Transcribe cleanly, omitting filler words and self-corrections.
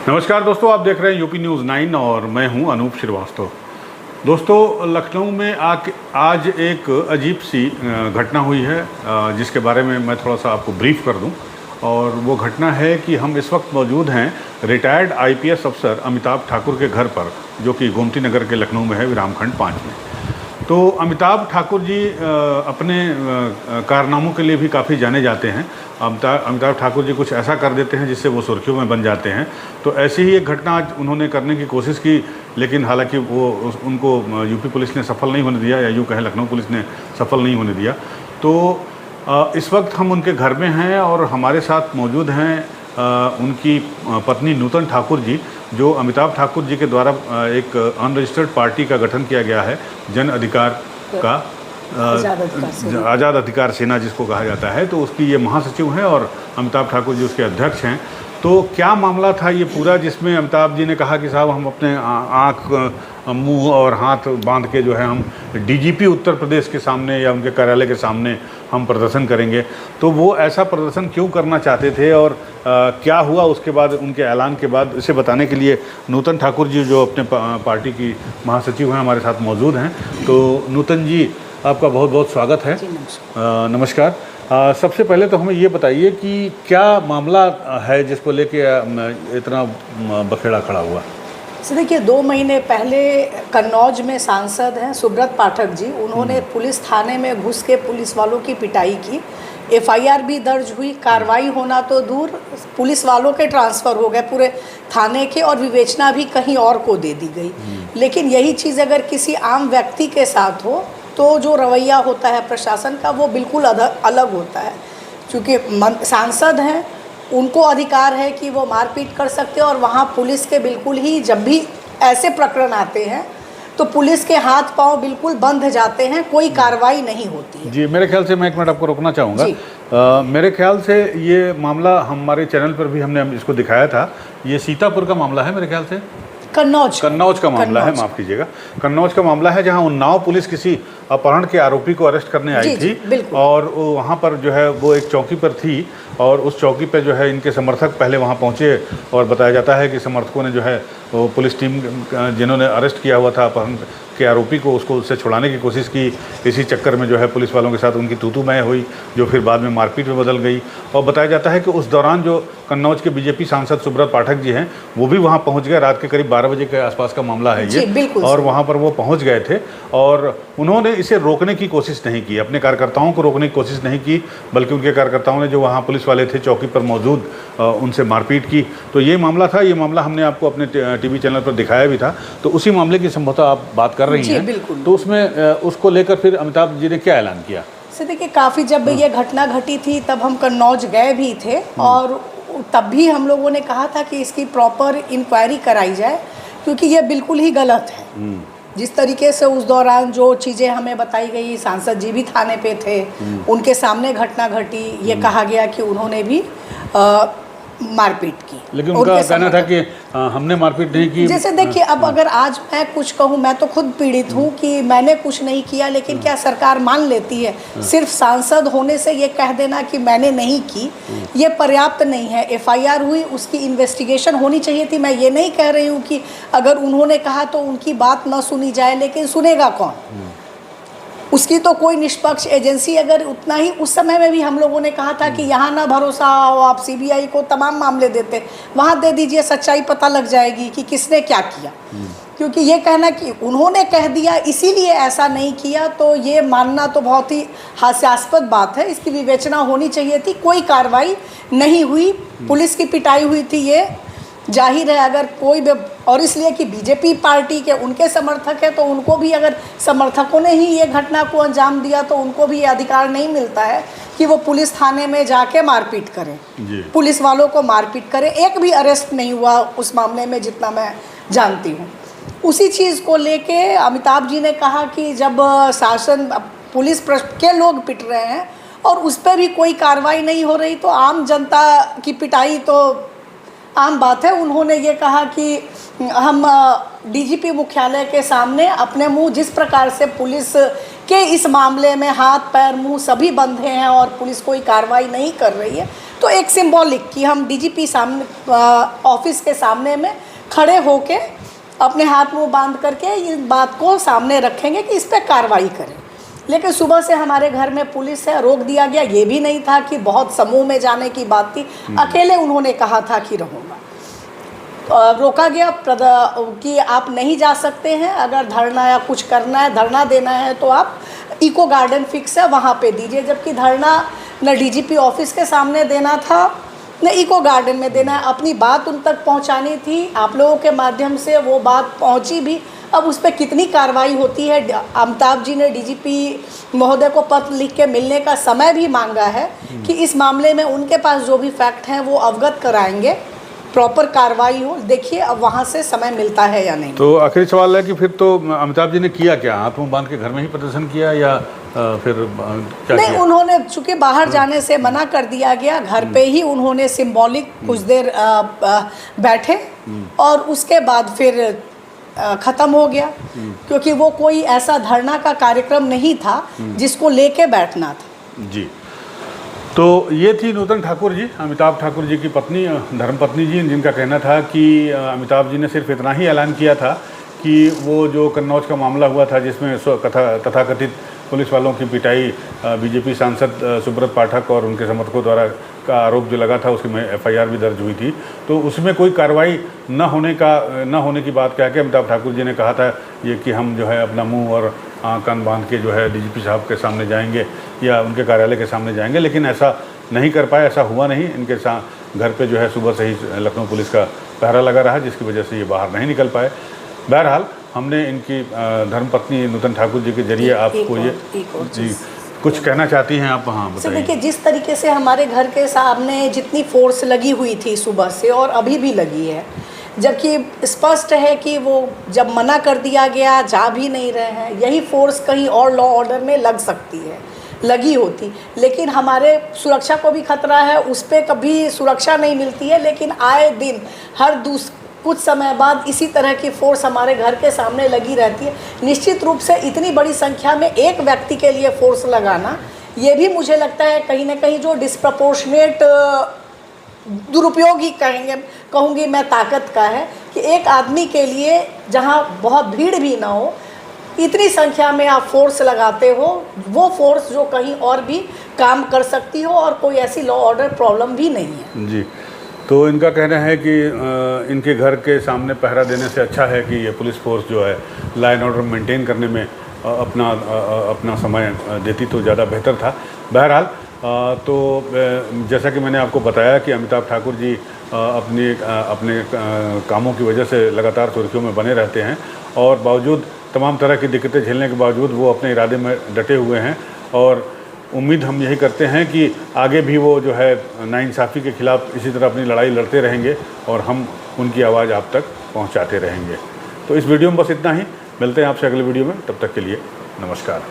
नमस्कार दोस्तों, आप देख रहे हैं यूपी न्यूज़ 9 और मैं हूं अनूप श्रीवास्तव। दोस्तों, लखनऊ में आज एक अजीब सी घटना हुई है जिसके बारे में मैं थोड़ा सा आपको ब्रीफ कर दूं। और वो घटना है कि हम इस वक्त मौजूद हैं रिटायर्ड आईपीएस अफसर अमिताभ ठाकुर के घर पर, जो कि गोमती नगर के लखनऊ में है, विरामखंड 5 में। तो अमिताभ ठाकुर जी अपने कारनामों के लिए भी काफ़ी जाने जाते हैं। अमिताभ ठाकुर जी कुछ ऐसा कर देते हैं जिससे वो सुर्खियों में बन जाते हैं। तो ऐसी ही एक घटना आज उन्होंने करने की कोशिश की, लेकिन हालांकि उनको यूपी पुलिस ने सफल नहीं होने दिया, या यूँ कहें लखनऊ पुलिस ने सफल नहीं होने दिया। तो इस वक्त हम उनके घर में हैं और हमारे साथ मौजूद हैं उनकी पत्नी नूतन ठाकुर जी, जो अमिताभ ठाकुर जी के द्वारा एक अनरजिस्टर्ड पार्टी का गठन किया गया है, जन अधिकार का आज़ाद अधिकार सेना जिसको कहा जाता है। तो उसकी ये महासचिव हैं और अमिताभ ठाकुर जी उसके अध्यक्ष हैं। तो क्या मामला था ये पूरा, जिसमें अमिताभ जी ने कहा कि साहब हम अपने आँख, मुंह और हाथ बांध के जो है हम डीजीपी उत्तर प्रदेश के सामने या उनके कार्यालय के सामने हम प्रदर्शन करेंगे। तो वो ऐसा प्रदर्शन क्यों करना चाहते थे और क्या हुआ उसके बाद, उनके ऐलान के बाद, इसे बताने के लिए नूतन ठाकुर जी जो अपने पार्टी की महासचिव हैं हमारे साथ मौजूद हैं। तो नूतन जी, आपका बहुत बहुत स्वागत है। नमस्कार। सबसे पहले तो हमें ये बताइए कि क्या मामला है जिसको लेके इतना बखेड़ा खड़ा हुआ। देखिए, 2 महीने पहले कन्नौज में सांसद हैं सुब्रत पाठक जी, उन्होंने पुलिस थाने में घुस के पुलिस वालों की पिटाई की। एफआईआर भी दर्ज हुई, कार्रवाई होना तो दूर, पुलिस वालों के ट्रांसफ़र हो गए पूरे थाने के, और विवेचना भी कहीं और को दे दी गई। लेकिन यही चीज़ अगर किसी आम व्यक्ति के साथ हो तो जो रवैया होता है प्रशासन का वो बिल्कुल अलग होता है। क्योंकि सांसद हैं, उनको अधिकार है कि वो मारपीट कर सकते हैं, और वहाँ पुलिस के बिल्कुल ही, जब भी ऐसे प्रकरण आते हैं तो पुलिस के हाथ पांव बिल्कुल बंध जाते हैं, कोई कार्रवाई नहीं होती है। जी, मेरे ख्याल से मैं एक मिनट आपको रोकना चाहूँगा। मेरे ख्याल से ये मामला हमारे चैनल पर भी हमने इसको दिखाया था। ये सीतापुर का मामला है मेरे ख्याल से, कन्नौज का मामला है, माफ़ कीजिएगा, कन्नौज का मामला है, जहां उन्नाव पुलिस किसी अपहरण के आरोपी को अरेस्ट करने आई थी। और वहां पर जो है वो एक चौकी पर थी, और उस चौकी पे जो है इनके समर्थक पहले वहां पहुंचे, और बताया जाता है कि समर्थकों ने जो है वो पुलिस टीम जिन्होंने अरेस्ट किया हुआ था अपहरण के आरोपी को, उससे छुड़ाने की कोशिश की। इसी चक्कर में जो है पुलिस वालों के साथ उनकी तू-तू मैं हुई, जो फिर बाद में मारपीट में बदल गई। और बताया जाता है कि उस दौरान जो कन्नौज के बीजेपी सांसद सुब्रत पाठक जी हैं, वो भी वहाँ पहुँच गए। रात के करीब 12 बजे के आसपास का मामला है ये, और वहाँ पर वो पहुँच गए थे, और उन्होंने इसे रोकने की कोशिश नहीं की, अपने कार्यकर्ताओं को रोकने की कोशिश नहीं की, बल्कि उनके कार्यकर्ताओं ने जो वहाँ पुलिस वाले थे चौकी पर मौजूद, उनसे मारपीट की। तो ये मामला था, ये मामला हमने आपको अपने टीवी चैनल पर दिखाया भी था। तो उसी मामले की संभवतः आप बात कर रही हैं। तो उसमें उसको लेकर फिर अमिताभ जी ने क्या ऐलान किया? देखिए, काफ़ी जब ये घटना घटी थी तब हम कन्नौज गए भी थे, और तब भी हम लोगों ने कहा था कि इसकी प्रॉपर इंक्वायरी कराई जाए, क्योंकि ये बिल्कुल ही गलत है। जिस तरीके से उस दौरान जो चीज़ें हमें बताई गई, सांसद जी भी थाने पे थे, उनके सामने घटना घटी, ये कहा गया कि उन्होंने भी मारपीट की, लेकिन उनका कहना था कि हमने मारपीट नहीं की। जैसे देखिए, अब अगर आज मैं कुछ कहूँ, मैं तो खुद पीड़ित हूँ कि मैंने कुछ नहीं किया, लेकिन क्या सरकार मान लेती है? सिर्फ सांसद होने से ये कह देना कि मैंने नहीं की, ये पर्याप्त नहीं है। एफआईआर हुई, उसकी इन्वेस्टिगेशन होनी चाहिए थी। मैं ये नहीं कह रही हूँ कि अगर उन्होंने कहा तो उनकी बात न सुनी जाए, लेकिन सुनेगा कौन? उसकी तो कोई निष्पक्ष एजेंसी, अगर उतना ही उस समय में भी हम लोगों ने कहा था कि यहाँ ना भरोसा हो, आप सीबीआई को तमाम मामले देते, वहाँ दे दीजिए, सच्चाई पता लग जाएगी कि किसने क्या किया। क्योंकि ये कहना कि उन्होंने कह दिया इसीलिए ऐसा नहीं किया, तो ये मानना तो बहुत ही हास्यास्पद बात है। इसकी विवेचना होनी चाहिए थी, कोई कार्रवाई नहीं हुई, पुलिस की पिटाई हुई थी, ये जाहिर है। अगर कोई, और इसलिए कि बीजेपी पार्टी के उनके समर्थक है, तो उनको भी, अगर समर्थकों ने ही ये घटना को अंजाम दिया, तो उनको भी ये अधिकार नहीं मिलता है कि वो पुलिस थाने में जाके मारपीट करें, पुलिस वालों को मारपीट करें। एक भी अरेस्ट नहीं हुआ उस मामले में, जितना मैं जानती हूँ। उसी चीज़ को लेके अमिताभ जी ने कहा कि जब शासन, पुलिस के लोग पिट रहे हैं और उस पर भी कोई कार्रवाई नहीं हो रही, तो आम जनता की पिटाई तो आम बात है। उन्होंने ये कहा कि हम डीजीपी मुख्यालय के सामने अपने मुंह, जिस प्रकार से पुलिस के इस मामले में हाथ पैर मुंह सभी बंधे हैं और पुलिस कोई कार्रवाई नहीं कर रही है, तो एक सिंबॉलिक कि हम डीजीपी सामने ऑफिस के सामने में खड़े होके अपने हाथ मुंह बांध करके इस बात को सामने रखेंगे कि इस पर कार्रवाई करें। लेकिन सुबह से हमारे घर में पुलिस है, रोक दिया गया। ये भी नहीं था कि बहुत समूह में जाने की बात थी, अकेले उन्होंने कहा था कि रहूँगा। रोका गया कि आप नहीं जा सकते हैं, अगर धरना या कुछ करना है, धरना देना है तो आप इको गार्डन फिक्स है वहाँ पे दीजिए। जबकि धरना न डीजीपी ऑफिस के सामने देना था न इको गार्डन में देना है। अपनी बात उन तक पहुँचानी थी, आप लोगों के माध्यम से वो बात पहुँची भी। अब उस पर कितनी कार्रवाई होती है, अमिताभ जी ने डीजीपी महोदय को पत्र लिख के मिलने का समय भी मांगा है कि इस मामले में उनके पास जो भी फैक्ट हैं वो अवगत कराएंगे, प्रॉपर कार्रवाई हो। देखिए अब वहाँ से समय मिलता है या नहीं। तो आखिरी सवाल है कि फिर तो अमिताभ जी ने किया क्या, हाथ मुंह बांध के घर में ही प्रदर्शन किया या फिर क्या नहीं किया? उन्होंने चूँकि बाहर जाने से मना कर दिया गया, घर पे ही उन्होंने सिंबॉलिक कुछ देर बैठे और उसके बाद फिर ख़त्म हो गया। क्योंकि वो कोई ऐसा धरना का कार्यक्रम नहीं था जिसको लेके बैठना था। जी, तो ये थी नूतन ठाकुर जी, अमिताभ ठाकुर जी की पत्नी, धर्मपत्नी जी, जिनका कहना था कि अमिताभ जी ने सिर्फ इतना ही ऐलान किया था कि वो जो कन्नौज का मामला हुआ था जिसमें तथाकथित पुलिस वालों की पिटाई बीजेपी सांसद सुब्रत पाठक और उनके समर्थकों द्वारा का आरोप जो लगा था, उसकी एफआईआर भी दर्ज हुई थी, तो उसमें कोई कार्रवाई न होने की बात कह के अमिताभ ठाकुर जी ने कहा था ये कि हम जो है अपना मुंह और कान बांध के जो है डीजीपी साहब के सामने जाएंगे या उनके कार्यालय के सामने जाएंगे। लेकिन ऐसा नहीं कर पाए, ऐसा हुआ नहीं। इनके घर पे जो है सुबह से ही लखनऊ पुलिस का पहरा लगा रहा, जिसकी वजह से ये बाहर नहीं निकल पाए। बहरहाल हमने इनकी धर्मपत्नी नूतन ठाकुर जी के जरिए आपको ये जी कुछ कहना चाहती हैं आप? हाँ बताइए। देखिए जिस तरीके से हमारे घर के सामने जितनी फोर्स लगी हुई थी सुबह से और अभी भी लगी है, जबकि स्पष्ट है कि वो जब मना कर दिया गया जा भी नहीं रहे हैं, यही फोर्स कहीं और लॉ ऑर्डर में लग सकती है, लगी होती। लेकिन हमारे सुरक्षा को भी खतरा है, उस पर कभी सुरक्षा नहीं मिलती है। लेकिन आए दिन हर कुछ समय बाद इसी तरह की फोर्स हमारे घर के सामने लगी रहती है। निश्चित रूप से इतनी बड़ी संख्या में एक व्यक्ति के लिए फोर्स लगाना, ये भी मुझे लगता है कहीं ना कहीं जो डिस्प्रपोर्शनेट दुरुपयोग ही कहूँगी मैं ताकत का है कि एक आदमी के लिए जहाँ बहुत भीड़ भी ना हो, इतनी संख्या में आप फोर्स लगाते हो, वो फोर्स जो कहीं और भी काम कर सकती हो और कोई ऐसी लॉ ऑर्डर प्रॉब्लम भी नहीं है। जी, तो इनका कहना है कि इनके घर के सामने पहरा देने से अच्छा है कि ये पुलिस फोर्स जो है लॉ एंड ऑर्डर मेंटेन करने में अपना समय देती तो ज़्यादा बेहतर था। बहरहाल तो जैसा कि मैंने आपको बताया कि अमिताभ ठाकुर जी अपने कामों की वजह से लगातार सुर्खियों में बने रहते हैं और बावजूद तमाम तरह की दिक्कतें झेलने के बावजूद वो अपने इरादे में डटे हुए हैं। और उम्मीद हम यही करते हैं कि आगे भी वो जो है नाइंसाफ़ी के ख़िलाफ़ इसी तरह अपनी लड़ाई लड़ते रहेंगे और हम उनकी आवाज़ आप तक पहुंचाते रहेंगे। तो इस वीडियो में बस इतना ही, मिलते हैं आपसे अगले वीडियो में, तब तक के लिए नमस्कार।